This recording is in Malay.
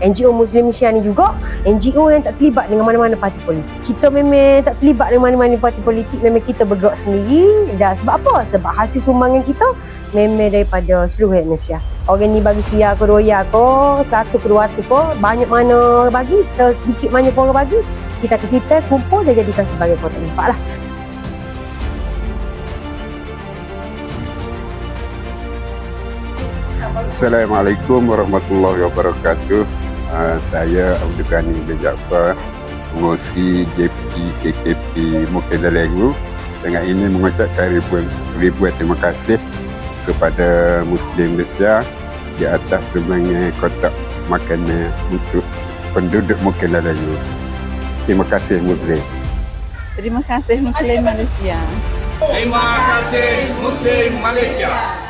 NGO Muslim Malaysia ni juga NGO yang tak terlibat dengan mana-mana parti politik. Kita memang tak terlibat dengan mana-mana parti politik, memang kita bergerak sendiri. Dan sebab apa? Sebab hasil sumbangan kita memang daripada seluruh Malaysia. Orang ni bagi sia ke roya ke, 100 ke 200 ke, banyak mana bagi, sedikit mana pun orang bagi, kita ke situ kumpul dan jadikan sebagai kotak infak lah. Assalamualaikum warahmatullahi wabarakatuh. Saya Abdul Ghani bin Jaafar, pengurusi JPT KKP Mukim Dalengu. Dengan ini mengucapkan ribuan terima kasih kepada Muslim Malaysia di atas sumbangan kotak makanan untuk penduduk Mukim Dalengu. Terima kasih Muslim. Terima kasih Muslim Malaysia. Terima kasih Muslim Malaysia.